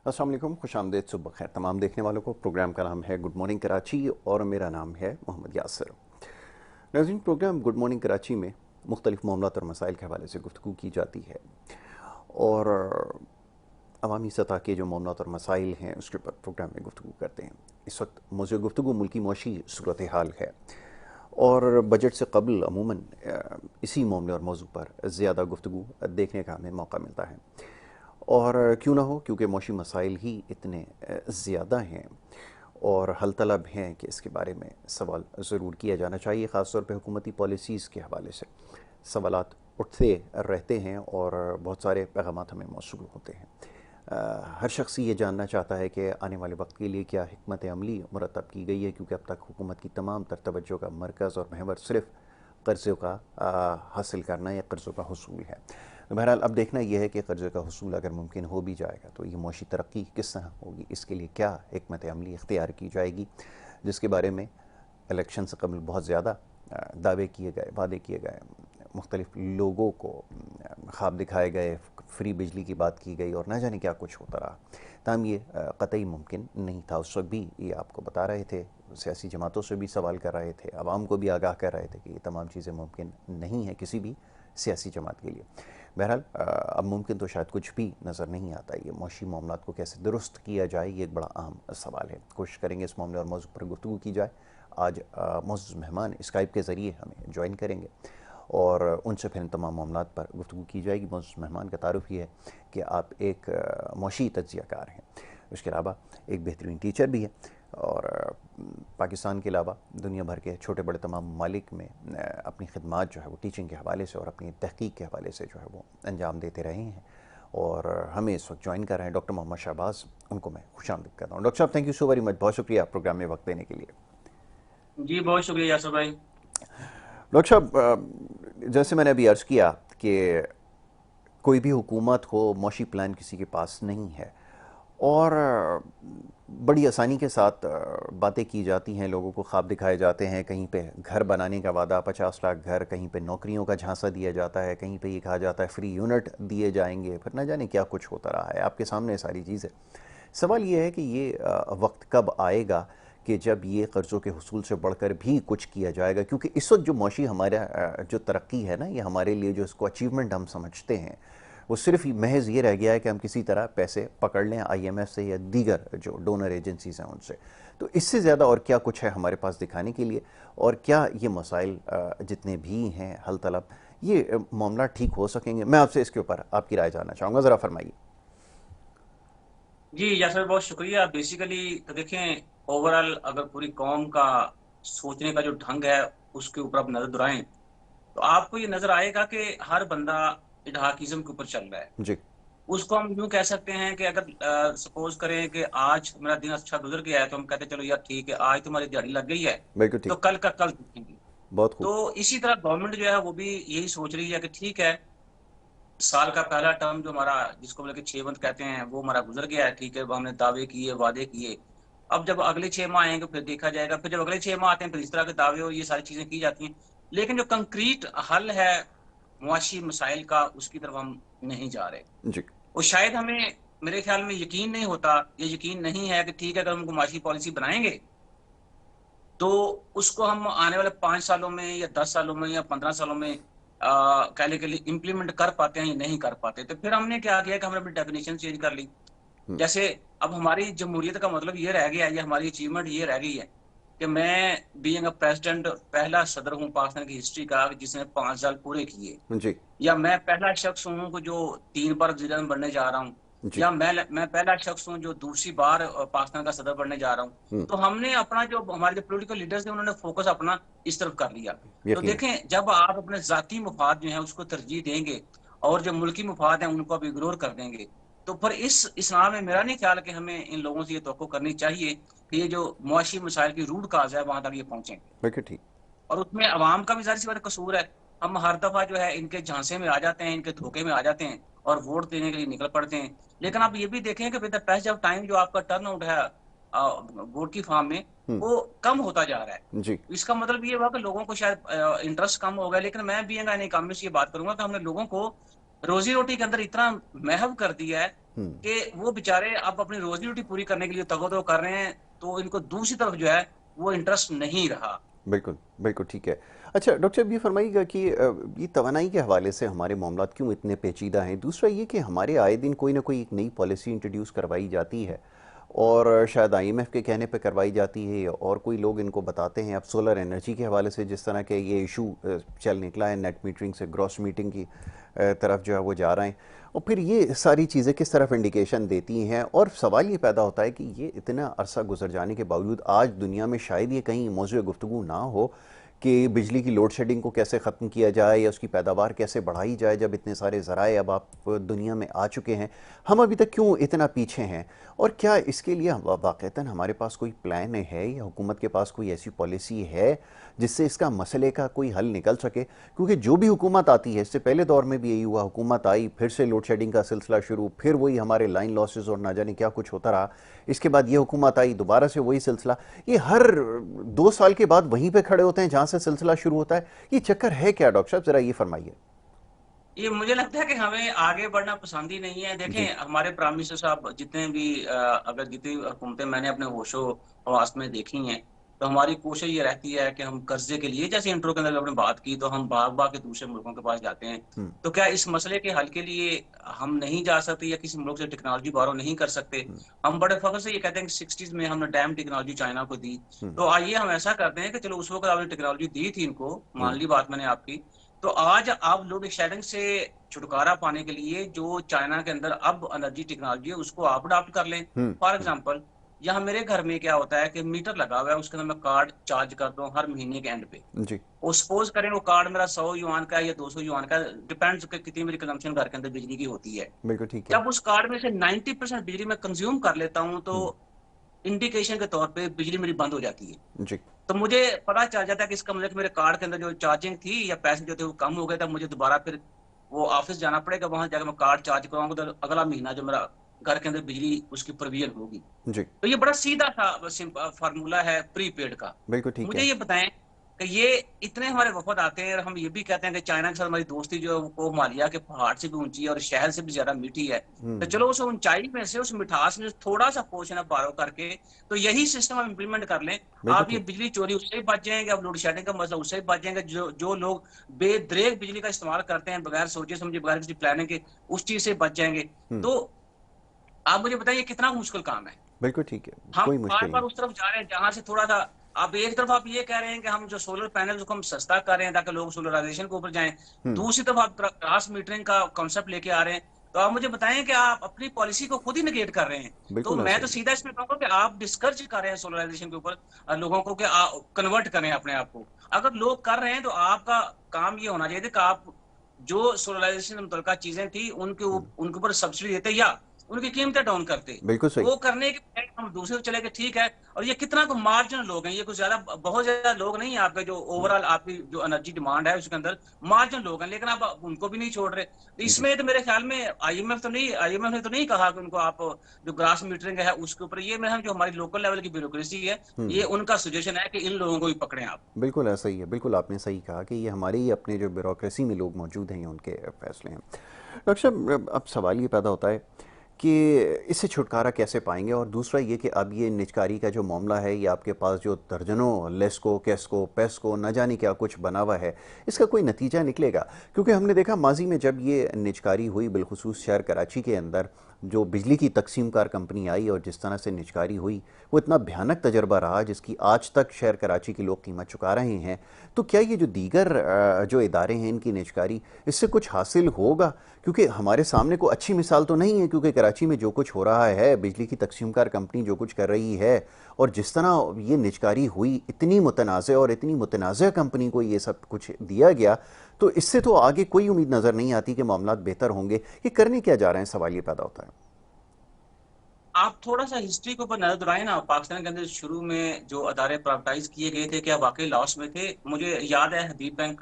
अस्सलाम वालेकुम, खुशामदीद, सुबह खैर तमाम देखने वालों को। प्रोग्राम का नाम है गुड मॉर्निंग कराची और मेरा नाम है मोहम्मद यासर। नाज़रीन, प्रोग्राम गुड मॉर्निंग कराची में मुख्तलिफ मामलात और मसाइल के हवाले से गुफ्तगू की जाती है और अवामी सतह के जो मामलात और मसाइल हैं उसके ऊपर प्रोग्राम में गुफ्तगू करते हैं। इस वक्त मौजूद गुफ्तगू मुल्की मौशी सूरत हाल है और बजट से कबल अमूमन इसी मामले और मौजू पर ज़्यादा गुफ्तगू देखने का हमें मौका मिलता है। और क्यों ना हो, क्योंकि मौशी मसाइल ही इतने ज़्यादा हैं और हल तलब हैं कि इसके बारे में सवाल ज़रूर किया जाना चाहिए। ख़ास तौर पे हुकूमती पॉलिसीज़ के हवाले से सवालात उठते रहते हैं और बहुत सारे पैगामात हमें मौसूल होते हैं। हर शख्स ये जानना चाहता है कि आने वाले वक्त के लिए क्या हिकमत अमली मुरतब की गई है, क्योंकि अब तक हुकूमत की तमाम तर तवज्जो का मरकज़ और महवर सिर्फ कर्ज़ों का हासिल करना या कर्ज़ों का हुसूल है। बहरहाल अब देखना यह है कि कर्ज़े का हुसूल अगर मुमकिन हो भी जाएगा तो ये मौशी तरक्की किस तरह होगी, इसके लिए क्या हिकमत अमली इख्तियार की जाएगी, जिसके बारे में इलेक्शन से कबल बहुत ज़्यादा दावे किए गए, वादे किए गए, मुख्तलिफ लोगों को ख्वाब दिखाए गए, फ्री बिजली की बात की गई और ना जाने क्या कुछ होता रहा। ताहम ये कतई मुमकिन नहीं था। उस वक्त भी ये आपको बता रहे थे, सियासी जमातों से भी सवाल कर रहे थे, आवाम को भी आगाह कर रहे थे कि ये तमाम चीज़ें मुमकिन नहीं हैं किसी भी सियासी जमात के लिए। बहरहाल अब मुमकिन तो शायद कुछ भी नज़र नहीं आता। ये मौशी मामलात को कैसे दुरुस्त किया जाए, ये एक बड़ा अहम सवाल है। कोशिश करेंगे इस मामले और मौजू पर गुफ्तगू की जाए। आज मौजूद मेहमान स्काइप के ज़रिए हमें ज्वाइन करेंगे और उनसे फिर इन तमाम मामलात पर गुफ्तगू की जाएगी। मौजूद मेहमान का तारुफ ये है कि आप एक मौशी तज्ज़ियाकार हैं, उसके अलावा एक बेहतरीन टीचर भी है और पाकिस्तान के अलावा दुनिया भर के छोटे बड़े तमाम ममालिक में अपनी खिदमात जो है वो टीचिंग के हवाले से और अपनी तहकीक के हवाले से जो है वो अंजाम देते रहे हैं और हमें इस वक्त ज्वाइन कर रहे हैं डॉक्टर मोहम्मद शहबाज। उनको मैं खुशामदीद करता हूँ। डॉक्टर साहब, thank you so very much, बहुत शुक्रिया प्रोग्राम में वक्त देने के लिए। जी बहुत शुक्रिया यासर भाई। डॉक्टर साहब, जैसे मैंने अभी अर्ज़ किया कि कोई भी हुकूमत हो, मौशी प्लान किसी के पास नहीं है और बड़ी आसानी के साथ बातें की जाती हैं, लोगों को ख्वाब दिखाए जाते हैं। कहीं पे घर बनाने का वादा, 50 लाख घर, कहीं पे नौकरियों का झांसा दिया जाता है, कहीं पे ये कहा जाता है फ्री यूनिट दिए जाएंगे, फिर ना जाने क्या कुछ होता रहा है। आपके सामने सारी चीज़ें। सवाल ये है कि ये वक्त कब आएगा कि जब ये कर्ज़ों के हुसूल से बढ़कर भी कुछ किया जाएगा, क्योंकि इस वक्त जो मौशी हमारा जो तरक्की है ना, ये हमारे लिए जो इसको अचीवमेंट हम समझते हैं वो सिर्फ महज ये रह गया है कि हम किसी तरह पैसे पकड़ लें आईएमएफ से या दीगर जो डोनर एजेंसीज हैं उनसे। तो इससे ज़्यादा और क्या कुछ है हमारे पास दिखाने के लिए, और क्या ये मसाइल जितने भी हैं हल तलब, ये मामला ठीक हो सकेंगे? मैं आपसे इसके ऊपर आपकी राय जानना चाहूँगा, ज़रा फरमाइए। जी यासर बहुत शुक्रिया। बेसिकली तो देखें, ओवरऑल अगर पूरी कौम का सोचने का जो ढंग है उसके ऊपर आप नजर दुराएं तो आपको ये नजर आएगा कि हर बंदा इडहाकिज्म के ऊपर चल रहा है। जी। उसको हम यूं कह सकते हैं कि अगर सपोज करें कि आज मेरा दिन अच्छा गुजर गया है तो हम कहते हैं चलो यार ठीक है, आज तुम्हारी दिहाड़ी लग गई है बिल्कुल तो ठीक। कल का कल देखेंगे। बहुत खूब। तो इसी तरह गवर्नमेंट जो है वो भी यही सोच रही है कि ठीक है, साल का पहला टर्म जो हमारा जिसको बोले कि 6 मंथ कहते हैं वो हमारा गुजर गया है। ठीक है, वो हमने दावे किए, वादे किए। अब जब अगले 6 माह आएंगे फिर देखा जाएगा, फिर जब अगले 6 माह आते हैं फिर इस तरह के दावे और ये सारी चीजें की जाती हैं। लेकिन जो कंक्रीट हल है मुआशी मसाइल का उसकी तरफ हम नहीं जा रहे। जी। और शायद हमें, मेरे ख्याल में यकीन नहीं होता, ये यकीन नहीं है कि ठीक है अगर हम मुआशी पॉलिसी बनाएंगे तो उसको हम आने वाले 5 सालों में या 10 सालों में या 15 सालों में कहने के लिए इम्प्लीमेंट कर पाते हैं या नहीं कर पाते। तो फिर हमने क्या किया कि हमने अपनी डेफिनेशन चेंज कर ली। जैसे अब हमारी जमहूरियत का मतलब ये रह गया है, ये हमारी अचीवमेंट ये रह गई है कि मैं बीइंग अ प्रेसिडेंट पहला सदर हूँ पाकिस्तान की हिस्ट्री का जिसने 5 साल पूरे किए, जी। या मैं पहला शख्स हूँ जो 3 बार वज़ीर-ए-आज़म बनने जा रहा हूँ, जी। या मैं पहला शख्स हूँ जो दूसरी बार पाकिस्तान का सदर बनने जा रहा हूँ। हम्म। तो हमने अपना जो हमारे जो पॉलिटिकल लीडर्स थे उन्होंने फोकस अपना इस तरफ कर लिया। तो यकीन। देखें, जब आप अपने जाती मुफाद जो है उसको तरजीह देंगे और जो मुल्की मुफाद हैं उनको आप इग्नोर कर देंगे, तो फिर इस नाम में मेरा नहीं ख्याल कि हमें इन लोगों से ये तवक्को करनी चाहिए कि ये जो मुआशी मसाइल की रूट काज है वहां तक ये पहुंचे। बिल्कुल ठीक। और उसमें अवाम का भी ज़ाहिर सी बात है कसूर है। हम हर दफा जो है इनके झांसे में आ जाते हैं, इनके धोखे में आ जाते हैं और वोट देने के लिए निकल पड़ते हैं। लेकिन आप ये भी देखें कि with the passage of time जो आपका टर्न आउट है वोट की फॉर्म में हम्म। वो कम होता जा रहा है। जी। इसका मतलब ये हुआ कि लोगों को शायद इंटरेस्ट कम हो गया। लेकिन मैं भी एन इकोनॉमिस्ट ये बात करूंगा कि हमने लोगों को रोजी रोटी के अंदर इतना महव कर दिया है कि वो बेचारे अब अपनी रोजी रोटी पूरी करने के लिए तगोदो कर रहे हैं, तो इनको दूसरी तरफ जो है वो इंटरेस्ट नहीं रहा। बिल्कुल, बिल्कुल ठीक है। अच्छा डॉक्टर साहब ये फरमाइएगा कि ये तवानाई के हवाले से हमारे मामलात क्यों इतने पेचीदा हैं? दूसरा ये कि हमारे आए दिन कोई ना कोई एक नई पॉलिसी इंट्रोड्यूस करवाई जाती है और शायद आईएमएफ के कहने पे करवाई जाती है और कोई लोग इनको बताते हैं। अब सोलर एनर्जी के हवाले से जिस तरह के ये इशू चल निकला है, नेट मीटरिंग से ग्रॉस मीटिंग की तरफ जो है वो जा रहे हैं, और फिर ये सारी चीज़ें किस तरफ इंडिकेशन देती हैं। और सवाल ये पैदा होता है कि ये इतना अरसा गुजर जाने के बावजूद आज दुनिया में शायद ये कहीं मौजूद गुफ्तगू ना हो कि बिजली की लोड शेडिंग को कैसे ख़त्म किया जाए या उसकी पैदावार कैसे बढ़ाई जाए, जब इतने सारे ज़राए अब आप दुनिया में आ चुके हैं। हम अभी तक क्यों इतना पीछे हैं, और क्या इसके लिए वाक़तन हमारे पास कोई प्लान है या हुकूमत के पास कोई ऐसी पॉलिसी है जिससे इसका मसले का कोई हल निकल सके? क्योंकि जो भी हुकूमत आती है, इससे पहले दौर में भी यही हुआ, हुकूमत आई फिर से लोड शेडिंग का सिलसिला शुरू, फिर वही हमारे लाइन लॉसेस और ना जाने क्या कुछ होता रहा। इसके बाद ये हुकूमत आई, दोबारा से वही सिलसिला। ये हर 2 साल के बाद वहीं पे खड़े होते हैं जहां से सिलसिला शुरू होता है। ये चक्कर है क्या डॉक्टर साहब, जरा ये फरमाइए। ये मुझे लगता है कि हमें आगे बढ़ना पसंद ही नहीं है। जी। देखें, हमारे प्राइम मिनिस्टर साहब जितने भी अगर जितनी हुकूमतें मैंने अपने होशो हवास में देखी हैं, तो हमारी कोशिश ये रहती है कि हम कर्जे के लिए, जैसे इंट्रो के अंदर आपने बात की, तो हम भाग भाग के दूसरे मुल्कों के पास जाते हैं। हम्म। तो क्या इस मसले के हल के लिए हम नहीं जा सकते या किसी मुल्क से टेक्नोलॉजी बारो नहीं कर सकते? हम्म। हम बड़े फख्र से ये कहते हैं कि 60s में हमने डैम टेक्नोलॉजी चाइना को दी। हम्म। तो आइए हम ऐसा करते हैं कि चलो उस वक्त आपने टेक्नोलॉजी दी थी इनको, मान हम्म। ली बात मैंने आपकी, तो आज आप लोड शेडिंग से छुटकारा पाने के लिए जो चाइना के अंदर अब एनर्जी टेक्नोलॉजी है उसको आप अडॉप्ट कर लें। हम्म। फॉर एग्जांपल, यहाँ मेरे घर में क्या होता है कि मीटर लगा हुआ है, उसके अंदर मैं कार्ड चार्ज करता हूँ हर महीने के एंड पे। जी। और सपोज करें वो कार्ड मेरा 100 युआन का है या 200 युआन का, डिपेंड्स कि कितनी मेरी कंजम्पशन घर के अंदर बिजली की होती है। बिल्कुल ठीक है। जब उस कार्ड में से 90% बिजली मैं कंज्यूम कर लेता हूँ, तो हम्म। इंडिकेशन के तौर पे बिजली मेरी बंद हो जाती है। जी। तो मुझे पता चल जाता है कि इसका मतलब कि मेरे कार्ड के अंदर जो चार्जिंग थी या पैसे जो थे वो कम हो गए, तब मुझे दोबारा फिर वो ऑफिस जाना पड़ेगा, वहां जाकर मैं कार्ड चार्ज कराऊंगा, तो अगला महीना जो मेरा घर के अंदर बिजली उसकी प्रोविजन होगी। जी। तो ये बड़ा सीधा सा फार्मूला है प्रीपेड का। बिल्कुल ठीक मुझे है। ये बताएं कि ये इतने हमारे वफद आते हैं और हम ये भी कहते हैं कि चाइना के साथ हमारी दोस्ती जो है वो हिमालय के पहाड़ से भी ऊंची है और शहर से भी ज्यादा मीठी है। तो हम्म। चलो उस ऊंचाई में से, उस मिठास में थोड़ा सा पोर्शन है बारो करके, तो यही सिस्टम हम इम्प्लीमेंट कर लें। बिल्कुल आप ये ठीक। बिजली चोरी उससे भी बच जाएंगे, आप लोड शेडिंग का मसला उससे भी बच जाएंगे। जो जो लोग बेदरेक बिजली का इस्तेमाल करते हैं बगैर सोचे समझे, बगैर किसी प्लानिंग के, उस चीज से बच जाएंगे। हम्म। तो आप मुझे बताइए कितना मुश्किल काम है। बिल्कुल ठीक है। हम कोई बार मुश्किल बार नहीं। उस तरफ जा रहे हैं जहां से थोड़ा सा, आप एक तरफ आप ये कह रहे हैं कि हम जो सोलर पैनल को हम सस्ता कर रहे हैं ताकि लोग सोलराइजेशन के ऊपर जाएं, हम्म। दूसरी तरफ आप क्रॉस मीटरिंग का कॉन्सेप्ट लेके आ रहे हैं। तो आप मुझे बताएं कि आप अपनी पॉलिसी को खुद ही निगेट कर रहे हैं। तो बिल्कुल मैं ऐसा तो ही है। सीधा इसमें कहूंगा कि आप डिस्करेज कर रहे हैं सोलराइजेशन के ऊपर लोगों को, कि कन्वर्ट करें अपने आप को। अगर लोग कर रहे हैं तो आपका काम ये होना चाहिए कि आप जो सोलराइजेशन मुतल्लिका चीजें थी उनके ऊपर सब्सिडी देते या उनकी कीमतें डाउन करते। बिल्कुल सही। वो करने के बजाय हम दूसरे चले गए, ठीक है। और ये कितना को मार्जिनल लोग हैं, ये कुछ ज्यादा बहुत ज्यादा लोग नहीं है आपके, जो ओवरऑल आपकी जो एनर्जी डिमांड है उसके अंदर मार्जिनल लोग हैं, लेकिन आप उनको भी नहीं छोड़ रहे। तो जी। इसमें तो मेरे ख्याल में आईएमएफ ने तो नहीं कहा कि उनको आप जो ग्रास मीटरिंग है उसके ऊपर, ये मेरा जो हमारी लोकल लेवल की ब्यूरोक्रेसी है, ये हम्म। उनका सजेशन है कि इन लोगों को भी पकड़ें आप। बिल्कुल ऐसा ही है। बिल्कुल आपने सही कहा कि ये हमारे ही अपने जो ब्यूरोक्रेसी में लोग मौजूद हैं, ये उनके फैसले हैं। डॉक्टर साहब अब सवाल ये पैदा होता है कि इससे छुटकारा कैसे पाएंगे, और दूसरा ये कि अब ये निजकारी का जो मामला है, ये आपके पास जो दर्जनों लेस्को केस्को पेस्को न जाने क्या कुछ बना हुआ है, इसका कोई नतीजा निकलेगा? क्योंकि हमने देखा माजी में जब ये निजकारी हुई, बिलखुसूस शहर कराची के अंदर जो बिजली की तकसीम कार कंपनी आई और जिस तरह से निजकारी हुई, वो इतना भयानक तजर्बा रहा जिसकी आज तक शहर कराची के लोग कीमत चुका रहे हैं। तो क्या ये जो दीगर जो इदारे हैं इनकी निजकारी, इससे कुछ हासिल होगा? क्योंकि हमारे सामने को अच्छी मिसाल तो नहीं है, क्योंकि कराची में जो कुछ हो रहा है, बिजली की तकसीम कार कंपनी जो कुछ कर रही है और जिस तरह ये निजकारी हुई, इतनी मुतनाज़ और इतनी मुतनाज़ कंपनी को ये सब कुछ दिया गया, तो इससे तो आगे कोई उम्मीद नज़र नहीं आती कि मामला बेहतर होंगे। ये करने क्या जा रहे हैं, सवाल ये पैदा होता है। आप थोड़ा सा हिस्ट्री के ऊपर नजर दौड़ाएं ना। पाकिस्तान के अंदर शुरू में जो अदारे प्राइवेटाइज किए गए थे, क्या वाकई लॉस में थे? मुझे याद है हबीब बैंक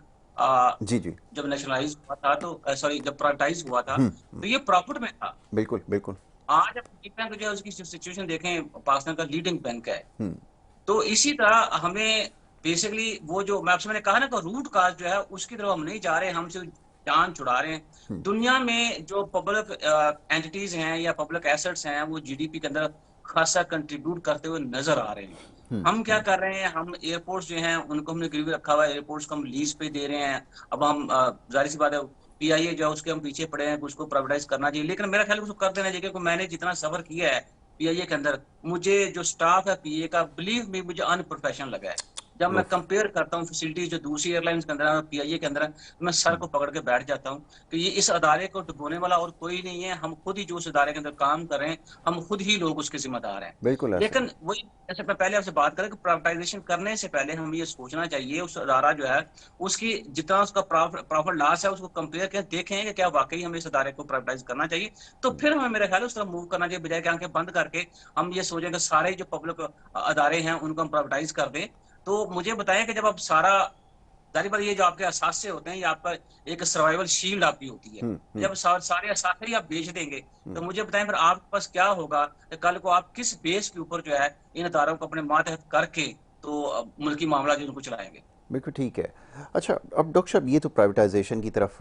जी। जी। जब नेशनलाइज हुआ था, तो सॉरी जब प्राइवेटाइज हुआ था, हम्म। तो ये प्रॉफिट में था। बिल्कुल बिल्कुल। आज अब हबीब बैंक जो है उसकी सिचुएशन देखें, पाकिस्तान का लीडिंग बैंक है। हम्म। तो इसी तरह हमें बेसिकली वो जो मैं आपसे मैंने कहा ना कि रूट काज जो है उसकी तरफ हम नहीं जा रहे। हम सिर्फ जान छुड़ा रहे हैं। हम्म, दुनिया में जो पब्लिक एंटिटीज हैं या पब्लिक एसेट्स हैं वो जीडीपी के अंदर खासा कंट्रीब्यूट करते हुए नजर आ रहे हैं। हम क्या हम्म, कर रहे हैं, हम एयरपोर्ट्स जो हैं उनको हमने गिरवी रखा हुआ है, एयरपोर्ट्स को हम लीज पे दे रहे हैं। अब हम जाहिर सी बात है पीआईए जो है उसके हम पीछे पड़े हैं कि उसको प्राइवेटाइज करना चाहिए, लेकिन मेरा ख्याल है उसको कर देना चाहिए, क्योंकि मैंने जितना सफर किया है पीआईए के अंदर, मुझे जो स्टाफ है पीए का, बिलीव मी, मुझे अनप्रोफेशनल लगा है। जब मैं उफ, कंपेयर करता हूँ फैसिलिटीज जो दूसरी एयरलाइंस के अंदर है और पीआईए के अंदर है, तो मैं सर हम्म, को पकड़ के बैठ जाता हूँ कि ये इस अदारे को डुबोने वाला और कोई नहीं है। हम खुद ही जो उस अदारे के अंदर काम कर रहे हैं, हम खुद ही लोग उसके जिम्मेदार हैं। बिल्कुल ऐसा ही। लेकिन वही, जैसे मैं पहले आपसे बात करें कि प्राइवेटाइजेशन करने से पहले हमें ये सोचना चाहिए उस अदारा जो है उसकी जितना उसका प्रॉफिट लॉस है उसको कंपेयर करके देखें कि क्या वाकई हमें इस अदारे को प्राइवेटाइज करना चाहिए। तो हम्म, फिर हमें मेरा ख्याल है उस तरह मूव करना चाहिए, बजाय कि आंखें बंद करके हम ये सोचें कि सारे जो पब्लिक अदारे हैं उनको हम प्राइवेटाइज कर दें। तो मुझे बताएं कि जब आप सारा, जारी बात ये जो आपके असासे होते हैं ये आपका एक सर्वाइवल शील्ड आपकी होती है, हम्म, जब सारे असासे ही आप बेच देंगे हम्म। तो मुझे बताएं फिर आपके पास क्या होगा कि कल को आप किस बेस के ऊपर जो है इन अदारों को अपने मातहत करके तो मुल्की मामला जो उनको चलाएंगे। बिल्कुल ठीक है। अच्छा, अब डॉक्टर साहब ये तो प्राइवेटाइजेशन की तरफ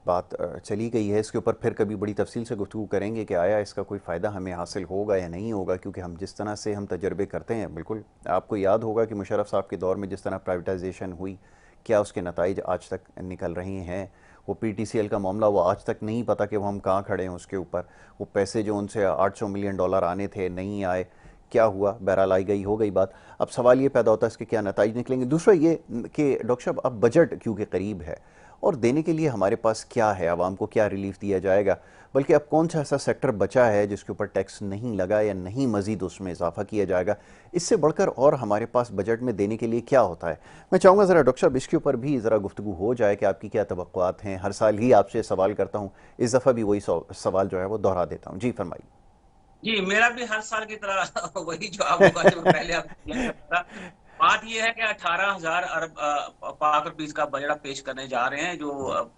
बात चली गई है, इसके ऊपर फिर कभी बड़ी तफसील से गुफ्तगू करेंगे कि आया इसका कोई फ़ायदा हमें हासिल होगा या नहीं होगा, क्योंकि हम जिस तरह से हम तजर्बे करते हैं, बिल्कुल आपको याद होगा कि मुशर्रफ साहब के दौर में जिस तरह प्राइवेटाइजेशन हुई, क्या उसके नताइज आज तक निकल रहे हैं। वो पीटीसीएल का मामला, वो आज तक नहीं पता कि वो हम कहाँ खड़े हैं उसके ऊपर। वो पैसे जो उनसे $800 मिलियन आने थे नहीं आए, क्या हुआ, बहरहाल आई गई हो गई बात। अब सवाल ये पैदा होता है इसके क्या नताइज निकलेंगे। दूसरा ये कि डॉक्टर साहब अब बजट क्योंकि करीब है और देने के लिए हमारे पास क्या है, आवाम को क्या रिलीफ दिया जाएगा, बल्कि अब कौन सा ऐसा सेक्टर बचा है जिसके ऊपर टैक्स नहीं लगा या नहीं मजीद उसमें इजाफा किया जाएगा, इससे बढ़कर और हमारे पास बजट में देने के लिए क्या होता है। मैं चाहूँगा ज़रा डॉक्टर साहब इसके ऊपर भी ज़रा गुफ्तगू हो जाए कि आपकी क्या तवक्कुआत हैं। हर साल ही आपसे सवाल करता हूँ, इस दफ़ा भी वही सवाल जो है वो दोहरा देता हूँ। जी फरमाइए। जी, मेरा भी हर साल की तरह वही जवाब होगा जो पहले आप दिया करता था। बात यह है कि 18,000 अरब पाक रुपीज का बजट आप पेश करने जा रहे हैं, जो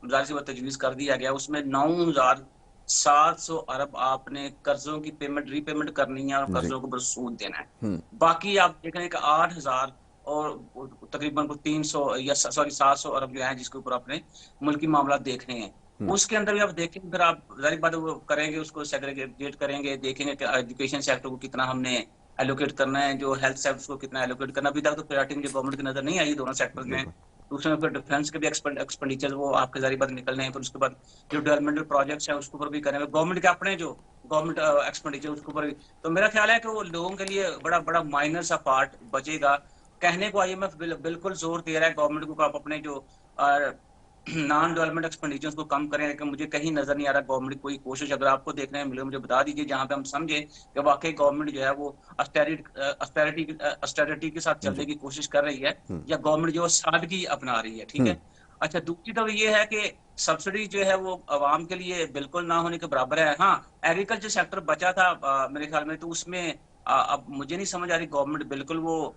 जी। जाहिर सी बात तजवीज कर दिया गया। उसमें 9,700 अरब आपने कर्जों की पेमेंट रीपेमेंट करनी है और जी। कर्जों को ऊपर सूद देना है। हम्म। बाकी आप देख रहे हैं कि 8,000 और तकरीबन को 300 या सॉरी 700 अरब जो है जिसके ऊपर आपने मुल्की मामला देखने हैं। हम्म। उसके अंदर भी आप देखेंगे, फिर आप जाहिर बात है वो करेंगे, उसको सेग्रीगेट करेंगे, देखेंगे कि एजुकेशन सेक्टर को कितना हमने एलोकेट करना है, जो हेल्थ सेक्टर को कितना एलोकेट करना। अभी तक तो प्रायोरिटी मुझे गवर्नमेंट की नजर नहीं आई दोनों सेक्टर में। बिल्कुल। दूसरे में फिर डिफेंस के भी एक्सपेंडिचर वो आपके जारी बात निकलने हैं। फिर उसके बाद जो डेवलपमेंटल प्रोजेक्ट्स है उसके ऊपर भी करेंगे, गवर्नमेंट के अपने जो गवर्नमेंट एक्सपेंडिचर उसके ऊपर भी। तो मेरा ख्याल है कि वो लोगों के लिए बड़ा बड़ा माइनर सा पार्ट बचेगा। कहने को आईएमएफ बिल्कुल जोर दे रहा है गवर्नमेंट को, आप अपने जो नॉन डेवलपमेंट एक्सपेंडिचर्स को कम करें, लेकिन मुझे कहीं नजर नहीं आ रहा गवर्नमेंट कोई कोशिश। अगर आपको देखने में मिले मुझे बता दीजिए, जहां पे हम समझे कि वाकई गवर्नमेंट जो है वो अस्टेरिटी के साथ चलने जी। की कोशिश कर रही है, हम्म। या गवर्नमेंट जो है सादगी अपना रही है। ठीक हम्म। है। अच्छा, दूसरी तरफ ये है कि सब्सिडी जो है वो आवाम के लिए बिल्कुल ना होने के बराबर है। हाँ, एग्रीकल्चर सेक्टर बचा था मेरे ख्याल में, तो उसमें अब मुझे नहीं समझ आ रही गवर्नमेंट बिल्कुल वो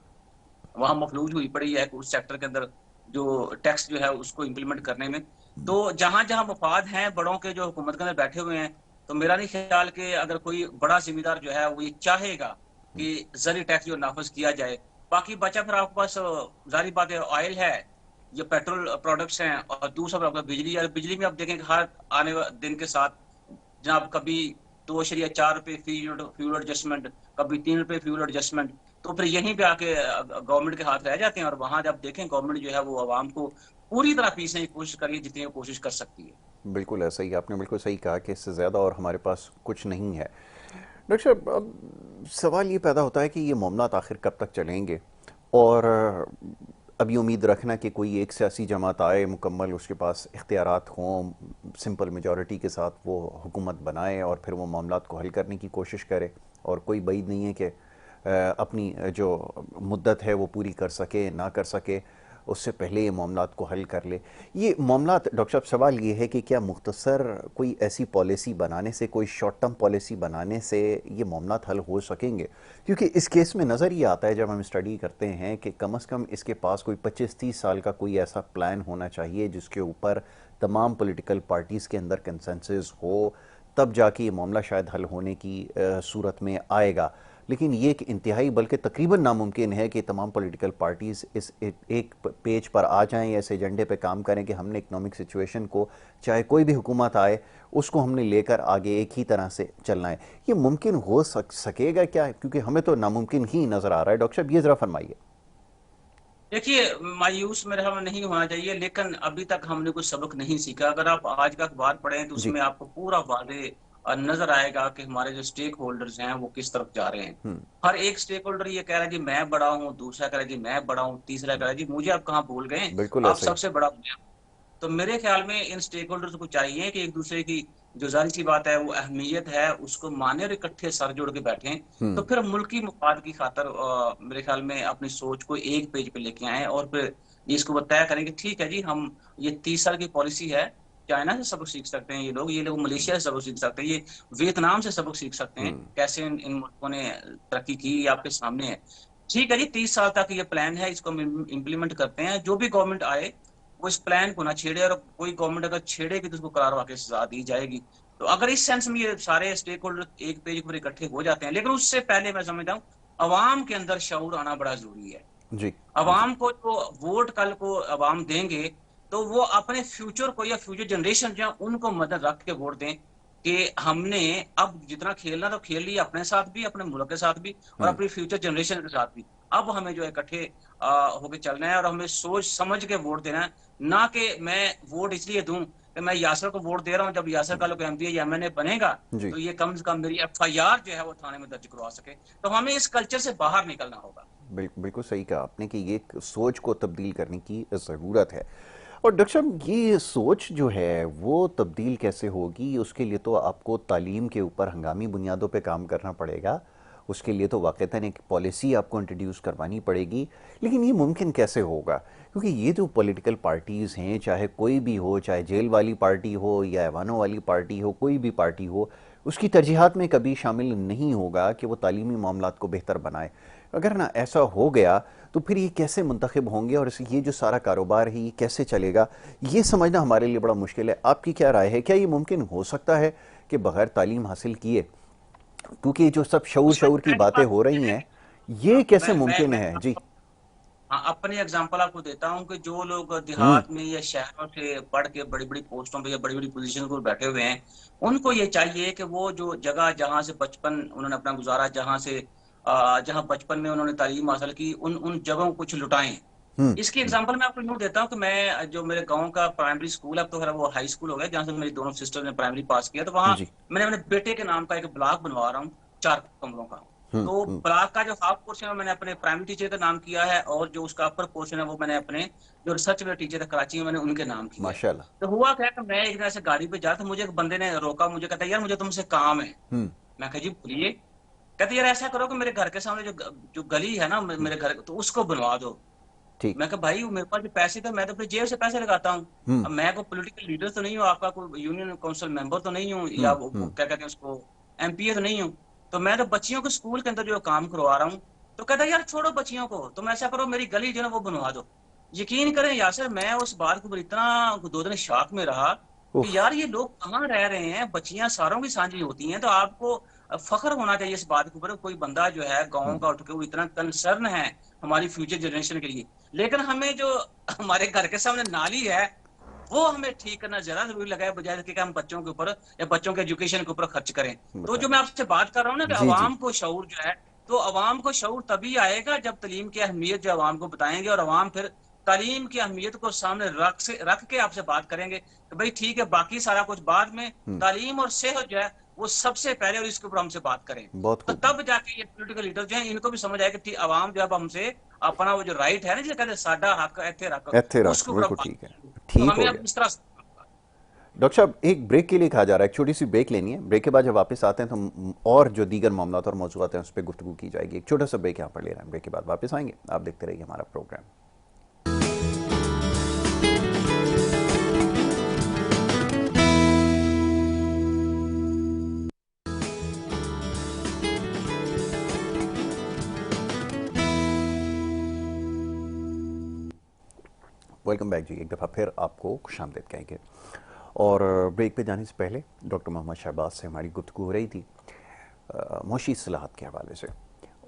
वहां मफलूज हुई पड़ी है उस सेक्टर के अंदर जो टैक्स जो है उसको इम्प्लीमेंट करने में। तो जहां जहां मफाद हैं बड़ों के जो हुकूमत के अंदर बैठे हुए हैं, तो मेरा नहीं ख्याल कि अगर कोई बड़ा जिम्मेदार जो है वो ये चाहेगा कि जरी टैक्स जो नाफज किया जाए। बाकी बचा फिर आपके पास जारी बात है ऑयल है, ये पेट्रोल प्रोडक्ट्स हैं, और दूसरा आपका बिजली है। बिजली में आप देखें कि हर आने वाले दिन के साथ जनाब कभी 2.4 रुपए फ्यूल एडजस्टमेंट, कभी 3 रुपए फ्यूल एडजस्टमेंट। तो फिर यहीं पे आके गवर्नमेंट के हाथ रह जाते हैं, और वहां जब देखें गवर्नमेंट जो है वो आवाम को पूरी तरह पीसने की कोशिश करिए जितनी वो कोशिश कर सकती है। बिल्कुल ऐसा ही, आपने बिल्कुल सही कहा कि इससे ज़्यादा और हमारे पास कुछ नहीं है। डॉक्टर साहब, अब सवाल ये पैदा होता है कि ये मामलात आखिर कब तक चलेंगे, और अभी उम्मीद रखना कि कोई एक सियासी जमात आए मुकम्मल, उसके पास इख्तियारात हों, सिंपल मेजॉरिटी के साथ वो हुकूमत बनाए और फिर वो मामलात को हल करने की कोशिश करे, और कोई बैद नहीं है कि अपनी जो मुद्दत है वो पूरी कर सके ना कर सके, उससे पहले ये मामलात को हल कर ले। ये मामलात, डॉक्टर साहब सवाल ये है कि क्या मुख्तसर कोई ऐसी पॉलिसी बनाने से, कोई शॉर्ट टर्म पॉलिसी बनाने से ये मामलात हल हो सकेंगे? क्योंकि इस केस में नज़र ये आता है जब हम स्टडी करते हैं कि कम अज़ कम इसके पास कोई 25-30 साल का कोई ऐसा प्लान होना चाहिए जिसके ऊपर तमाम पॉलिटिकल पार्टीज़ के अंदर कंसेंसस हो, तब जाके ये मामला शायद हल होने की सूरत में आएगा। लेकिन ये एक इंतहाई बल्कि तकरीबन नामुमकिन है कि तमाम पॉलिटिकल पार्टीज़ इस एक पेज पर आ जाएं या इस एजेंडे पे काम करें कि हमने इकनॉमिक सिचुएशन को, चाहे कोई भी हुकूमत आए, उसको हमने लेकर आगे एक ही तरह से चलना है। ये मुमकिन हो सकेगा क्या? क्योंकि हमें तो नामुमकिन ही नज़र आ रहा है। डॉक्टर साहब, ये ज़रा फरमाइए। देखिए, मायूस मेरे ख्याल में नहीं होना चाहिए, लेकिन अभी तक हमने कुछ सबक नहीं सीखा। अगर आप आज का अखबार पढ़ें तो जी। उसमें आपको पूरा वादे नजर आएगा कि हमारे जो स्टेक होल्डर्स हैं वो किस तरफ जा रहे हैं। हम्म। हर एक स्टेक होल्डर ये कह रहा है जी मैं बड़ा हूँ, दूसरा कह रहा है जी मैं बड़ा हूँ, तीसरा कह रहा है जी मुझे आप कहाँ भूल गए, बिल्कुल आप ऐसा ही। सबसे बड़ा हूँ। तो मेरे ख्याल में इन स्टेक होल्डर्स को चाहिए कि एक दूसरे की जो जाहिर सी बात है वो अहमियत है उसको माने और इकट्ठे सर जोड़ के बैठें। तो हम्म। फिर मुल्की मुफाद की खातर मेरे ख्याल में अपनी सोच को एक पेज पे लेके आए और फिर इसको बताया करें कि ठीक है जी, हम ये 30 साल की पॉलिसी है। चाइना से सबक सीख सकते हैं ये लोग मलेशिया से सबक सीख सकते हैं, ये वियतनाम से सबक सीख सकते हैं, हम्म। कैसे इन मुल्कों ने तरक्की की, ये आपके सामने है। ठीक है जी, 30 साल तक ये प्लान है, इसको हम इम्प्लीमेंट करते हैं। जो भी गवर्नमेंट आए वो इस प्लान को ना छेड़े, और कोई गवर्नमेंट अगर छेड़ेगी तो उसको करार वाकई सजा दी जाएगी। तो अगर इस सेंस में ये सारे स्टेक होल्डर एक पेज पर इकट्ठे हो जाते हैं, लेकिन उससे पहले मैं समझता हूँ अवाम के अंदर शऊर आना बड़ा जरूरी है। जी। जी। अवाम को जो वोट कल को अवाम देंगे तो वो अपने फ्यूचर को या फ्यूचर जनरेशन जो है उनको मदद रख के वोट दें कि हमने अब जितना खेलना तो खेल लिया, अपने साथ भी, अपने मुल्क के साथ भी, और हम्म। अपनी फ्यूचर जनरेशन के साथ भी। अब हमें जो है इकट्ठे होके चलना है और हमें सोच समझ के वोट देना है। ना कि मैं वोट इसलिए दूं कि मैं यासर को वोट दे रहा हूं, जब यासर कल को एमपी या एमएनए बनेगा जी। तो ये कम से कम मेरी एफआईआर जो है वो थाने में दर्ज करवा सके। तो हमें इस कल्चर से बाहर निकलना होगा। बिल्कुल सही कहा आपने कि ये एक सोच को तब्दील करने की ज़रूरत है। और डॉक्टर साहब, ये सोच जो है वो तब्दील कैसे होगी? उसके लिए तो आपको तालीम के ऊपर हंगामी बुनियादों पे काम करना पड़ेगा। उसके लिए तो वाक़तन एक पॉलिसी आपको इंट्रोड्यूस करवानी पड़ेगी। लेकिन ये मुमकिन कैसे होगा? क्योंकि ये जो पॉलिटिकल पार्टीज़ हैं, चाहे कोई भी हो, चाहे जेल वाली पार्टी हो या ऐवानों वाली पार्टी हो, कोई भी पार्टी हो, उसकी तरजीहात में कभी शामिल नहीं होगा कि वो तालीमी मामलात को बेहतर बनाए। अगर ना ऐसा हो गया तो फिर ये कैसे मुंतखब होंगे और ये जो सारा कारोबार है ये कैसे चलेगा, ये समझना हमारे लिए बड़ा मुश्किल है। आपकी क्या राय है? क्या ये मुमकिन हो सकता है कि बगैर तालीम हासिल किए, क्योंकि जो सब शऊर उसमें शऊर की पहली बातें बात हो यह रही है हैं, कि ये कैसे मैं मुमकिन है? जी। हाँ, अपनी एग्जांपल आपको देता हूँ कि जो लोग हम्म। देहात में या शहरों से पढ़ के बड़ी बड़ी पोस्टों पे या बड़ी बड़ी पोजीशन पर बैठे हुए हैं, उनको ये चाहिए कि वो जो जगह जहां से बचपन उन्होंने अपना गुजारा, जहां बचपन में उन्होंने तालीम हासिल की, उन उन जगहों को कुछ लुटाएं। हम्म। इसकी हम्म। एग्जांपल मैं आपको यूँ देता हूँ कि मैं जो मेरे गांव का प्राइमरी स्कूल है, अब तो खैर वो हाई स्कूल हो गया, जहाँ से मेरी दोनों सिस्टर ने प्राइमरी पास किया, तो वहाँ जी। मैंने अपने बेटे के नाम का एक ब्लॉक बनवा रहा हूँ, 4 कमरों का। हम्म। तो हम्म। ब्लॉक का जो हाफ पोर्शन है मैंने अपने प्राइमरी टीचर का नाम किया है, और जो उसका अपर पोर्शन है वो मैंने अपने जो रिसर्च में टीचर है कराची में, मैंने उनके नाम किया है। माशाल्लाह। तो हुआ क्या कि मैं एक दिन से गाड़ी पे जा रहा था, मुझे एक बंदे ने रोका, मुझे कहता यार मुझे तुमसे काम है। हम्म। मैं कहा जी बोलिए। कहते यार ऐसा करो कि मेरे घर के सामने जो गली है ना हम्म। मेरे घर, तो उसको बनवा दो। ठीक। मैं कहा भाई मेरे पास जो पैसे थे मैं तो अपनी जेब से पैसे लगाता हूँ। हम्म। अब मैं कोई पॉलिटिकल लीडर तो नहीं हूँ, आपका कोई यूनियन काउंसिल मेंबर तो नहीं हूँ, या हम्म। वो हम्म। क्या कहते हैं उसको, एमपीए तो नहीं हूँ। तो मैं तो बच्चियों को स्कूल के अंदर जो काम करवा रहा हूँ। तो कहता यार छोड़ो बच्चियों को, तुम ऐसा करो मेरी गली जो है वो बनवा दो। यकीन करें यासर, मैं उस बात के ऊपर इतना 2 दिन शॉक में रहा कि उफ। यार ये लोग कहाँ रह रहे हैं, बच्चियां सारों की साझी होती हैं, तो आपको फख्र होना चाहिए इस बात के ऊपर। कोई बंदा जो है गाँव हम्म। का उठ के वो इतना कंसर्न है हमारी फ्यूचर जनरेशन के लिए। लेकिन हमें जो हमारे घर के सामने नाली है वो हमें ठीक करना ज्यादा जरूरी लगा है, बजाय कि हम बच्चों के ऊपर या बच्चों के एजुकेशन के ऊपर खर्च करें। तो जो बताएं। मैं आपसे बात कर रहा हूँ ना कि जी। जी। अवाम को शऊर जो है, तो अवाम को शऊर तभी आएगा जब तालीम की अहमियत जो अवाम को बताएंगे, और अवाम फिर तालीम की अहमियत को सामने रख के आपसे बात करेंगे कि भाई ठीक है बाकी सारा कुछ बाद में, हम्म। तालीम और सेहत जो है वो सबसे पहले, और इसके ऊपर हमसे बात करें। बहुत तो खूब। तब जाके ये पॉलिटिकल लीडर जो है इनको भी समझ आएगा कि अवाम जो है अब हमसे अपना वो जो राइट है ना, जिसे कहते हैं साडा हक इत्थे रख, इत्थे रख, उसके ऊपर बिल्कुल बात ठीक है। करेंगे। तो ठीक हमें हो अब गया। इस तरह से डॉक्टर साहब, एक ब्रेक के लिए कहा जा रहा है, एक छोटी सी ब्रेक लेनी है। ब्रेक के बाद जब वापस आते हैं तो और जो दीगर मामलात और मौजूद हैं उस पर गुफ्तगू की जाएगी। एक छोटा सा ब्रेक यहाँ पर ले रहे हैं, ब्रेक के बाद वापस आएंगे। आप देखते रहिए हमारा प्रोग्राम। वेलकम बैक जी, एक दफ़ा फिर आपको खुशामदीद कहेंगे। और ब्रेक पे जाने से पहले डॉक्टर मोहम्मद शहबाज से हमारी गुफ्तगू हो रही थी मुआशी इस्लाहात के हवाले से।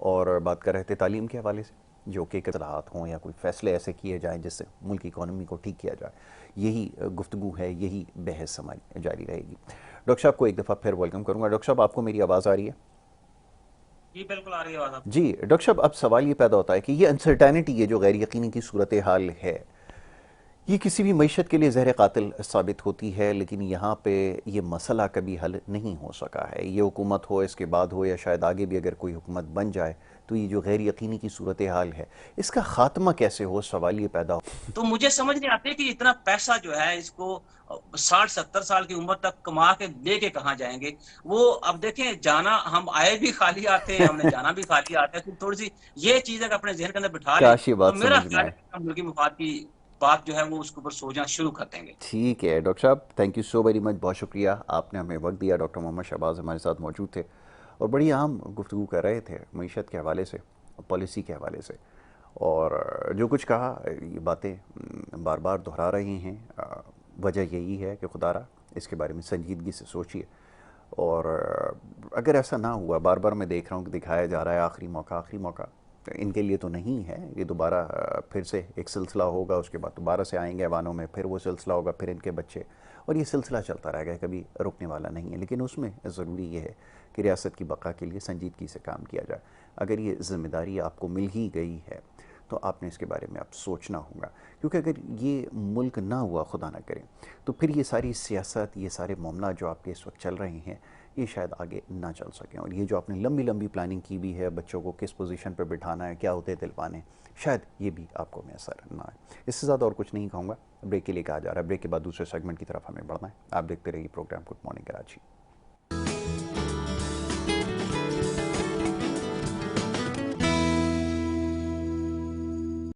और बात कर रहे थे तालीम के हवाले से, जो कि इक़तदारात हों या कोई फ़ैसले ऐसे किए जाएँ जिससे मुल्क की इकॉनमी को ठीक किया जाए। यही गुफ्तगू है, यही बहस हमारी जारी रहेगी। डॉक्टर साहब को एक दफ़ा फिर वेलकम करूँगा। डॉक्टर साहब, आपको मेरी आवाज़ आ रही है? जी बिल्कुल आ रही है आवाज आपकी। जी डॉक्टर साहब, अब सवाल ये पैदा होता है कि ये अनसर्टेनिटी, ये जो गैर यकीनी की सूरत हाल है, ये किसी भी मईशत के लिए ज़हर कातिल साबित होती है, लेकिन यहाँ पे ये मसला कभी हल नहीं हो सका है। ये हुकूमत हो, इसके बाद हो, या शायद आगे भी अगर कोई हुकूमत बन जाए, तो ये जो गैर यकीनी की सूरत हाल है, इसका ख़ात्मा कैसे हो, सवाल ये पैदा हो। तो मुझे समझ नहीं आती कि इतना पैसा जो है इसको 60-70 साल की उम्र तक कमा के लेके कहाँ जाएंगे। वो अब देखें, जाना हम आए भी खाली आते हैं, हमने जाना भी खाली आता है। तो थोड़ी सी ये चीज अगर अपने जहन के अंदर बिठा लें, काश ये तो बात मेरा समझ में ख्याल है आए। कि हम मुल्की मुफाद की बात जो है वो उसके ऊपर सोचना शुरू कर देंगे। ठीक है डॉक्टर साहब, thank you so very much, बहुत शुक्रिया, आपने हमें वक्त दिया। डॉक्टर मोहम्मद शहबाज हमारे साथ मौजूद थे और बड़ी अहम गुफ्तगू कर रहे थे मीशत के हवाले से, पॉलिसी के हवाले से। और जो कुछ कहा, ये बातें बार बार दोहरा रहे हैं। वजह यही है कि खुदारा इसके बारे में संजीदगी से सोचिए। और अगर ऐसा ना हुआ, बार बार मैं देख रहा हूँ कि दिखाया जा रहा है आखिरी मौका, आखिरी मौका, इनके लिए तो नहीं है। ये दोबारा फिर से एक सिलसिला होगा, उसके बाद दोबारा से आएंगे ऐवानों में, फिर वो सिलसिला होगा, फिर इनके बच्चे, और ये सिलसिला चलता रहेगा, कभी रुकने वाला नहीं है। लेकिन उसमें ज़रूरी ये है कि रियासत की बका के लिए संजीदगी से काम किया जाए। अगर ये ज़िम्मेदारी आपको मिल ही गई है, तो आपने इसके बारे में आप सोचना होगा, क्योंकि अगर ये मुल्क ना हुआ, खुदा ना करे, तो फिर ये सारी सियासत, ये सारे मामला जो आपके इस वक्त चल रहे हैं, ये शायद आगे ना चल सकें। और ये जो आपने लंबी लंबी प्लानिंग की भी है, बच्चों को किस पोजीशन पर बिठाना है, क्या होते दिलवाने, शायद ये भी आपको मैसर ना आए। इससे ज़्यादा और कुछ नहीं कहूँगा। ब्रेक के लिए कहा जा रहा है, ब्रेक के बाद दूसरे सेगमेंट की तरफ हमें बढ़ना है। आप देखते रहिए प्रोग्राम गुड मॉर्निंग कराची।